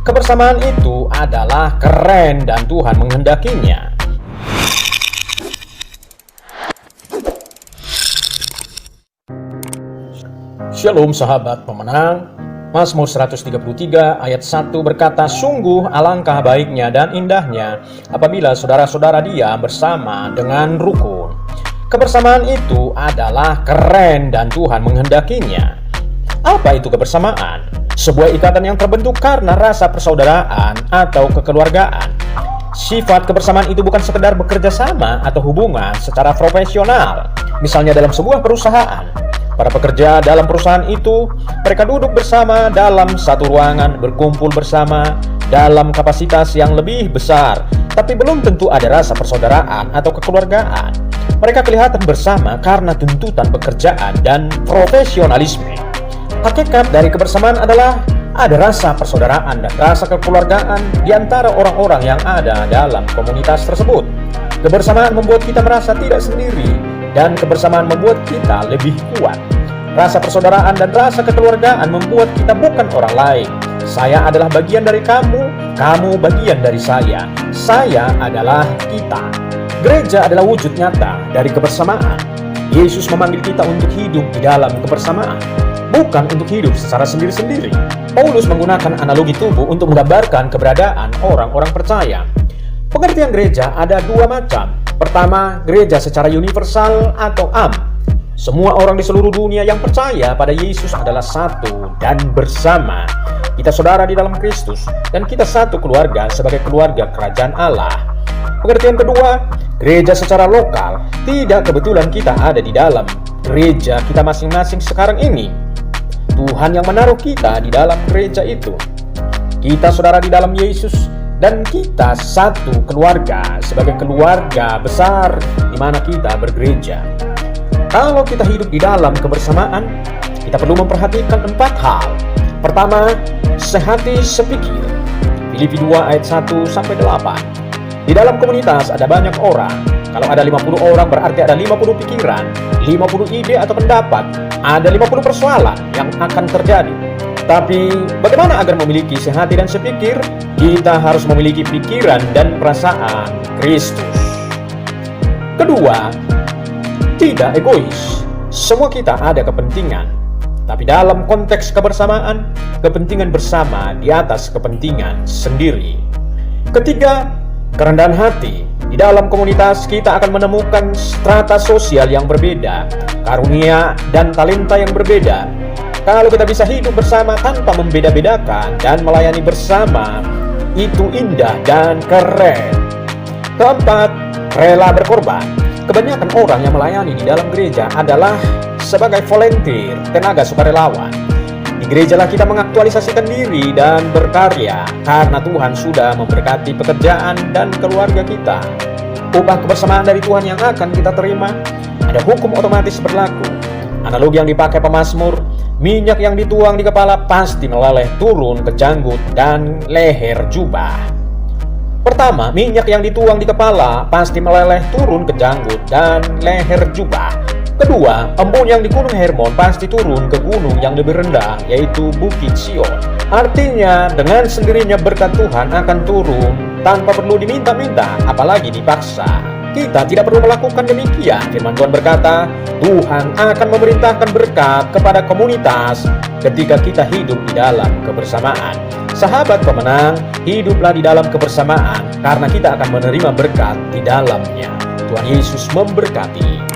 Kebersamaan itu adalah keren dan Tuhan menghendakinya. Shalom sahabat pemenang. Mazmur 133 ayat 1 berkata, "Sungguh alangkah baiknya dan indahnya apabila saudara-saudara diam bersama dengan rukun." Kebersamaan itu adalah keren dan Tuhan menghendakinya. Apa itu kebersamaan? Sebuah ikatan yang terbentuk karena rasa persaudaraan atau kekeluargaan. Sifat kebersamaan itu bukan sekedar bekerja sama atau hubungan secara profesional. Misalnya dalam sebuah perusahaan, para pekerja dalam perusahaan itu, mereka duduk bersama dalam satu ruangan, berkumpul bersama dalam kapasitas yang lebih besar, tapi belum tentu ada rasa persaudaraan atau kekeluargaan. Mereka kelihatan bersama karena tuntutan pekerjaan dan profesionalisme. Hakikat dari kebersamaan adalah ada rasa persaudaraan dan rasa kekeluargaan di antara orang-orang yang ada dalam komunitas tersebut. Kebersamaan membuat kita merasa tidak sendiri, dan kebersamaan membuat kita lebih kuat. Rasa persaudaraan dan rasa kekeluargaan membuat kita bukan orang lain. Saya adalah bagian dari kamu, kamu bagian dari saya adalah kita. Gereja adalah wujud nyata dari kebersamaan. Yesus memanggil kita untuk hidup di dalam kebersamaan, bukan untuk hidup secara sendiri-sendiri. Paulus menggunakan analogi tubuh untuk menggambarkan keberadaan orang-orang percaya. Pengertian gereja ada dua macam. Pertama, gereja secara universal atau am. Semua orang di seluruh dunia yang percaya pada Yesus adalah satu dan bersama. Kita saudara di dalam Kristus, dan kita satu keluarga sebagai keluarga kerajaan Allah. Pengertian kedua, gereja secara lokal. Tidak kebetulan kita ada di dalam gereja kita masing-masing sekarang ini. Tuhan yang menaruh kita di dalam gereja itu. Kita saudara di dalam Yesus, dan kita satu keluarga sebagai keluarga besar di mana kita bergereja. Kalau kita hidup di dalam kebersamaan, kita perlu memperhatikan 4 hal. Pertama, sehati sepikir. Filipi 2 ayat 1-8. Di dalam komunitas ada banyak orang. Kalau ada 50 orang berarti ada 50 pikiran, 50 ide atau pendapat, ada 50 persoalan yang akan terjadi. Tapi bagaimana agar memiliki sehati dan sepikir? Kita harus memiliki pikiran dan perasaan Kristus. Kedua, tidak egois. Semua kita ada kepentingan, tapi dalam konteks kebersamaan, kepentingan bersama di atas kepentingan sendiri. Ketiga, kerendahan hati. Di dalam komunitas kita akan menemukan strata sosial yang berbeda, karunia dan talenta yang berbeda. Kalau kita bisa hidup bersama tanpa membeda-bedakan dan melayani bersama, itu indah dan keren. Keempat, rela berkorban. Kebanyakan orang yang melayani di dalam gereja adalah sebagai volunteer, tenaga sukarelawan. Di gerejalah kita mengaktualisasikan diri dan berkarya, karena Tuhan sudah memberkati pekerjaan dan keluarga kita. Upah kebersamaan dari Tuhan yang akan kita terima, ada hukum otomatis berlaku. Analogi yang dipakai pemazmur, minyak yang dituang di kepala pasti meleleh turun ke janggut dan leher jubah. Pertama, minyak yang dituang di kepala pasti meleleh turun ke janggut dan leher jubah. Kedua, embun yang di Gunung Hermon pasti turun ke gunung yang lebih rendah, yaitu Bukit Sion. Artinya, dengan sendirinya berkat Tuhan akan turun tanpa perlu diminta-minta, apalagi dipaksa. Kita tidak perlu melakukan demikian. Firman Tuhan berkata, Tuhan akan memerintahkan berkat kepada komunitas ketika kita hidup di dalam kebersamaan. Sahabat pemenang, hiduplah di dalam kebersamaan karena kita akan menerima berkat di dalamnya. Tuhan Yesus memberkati.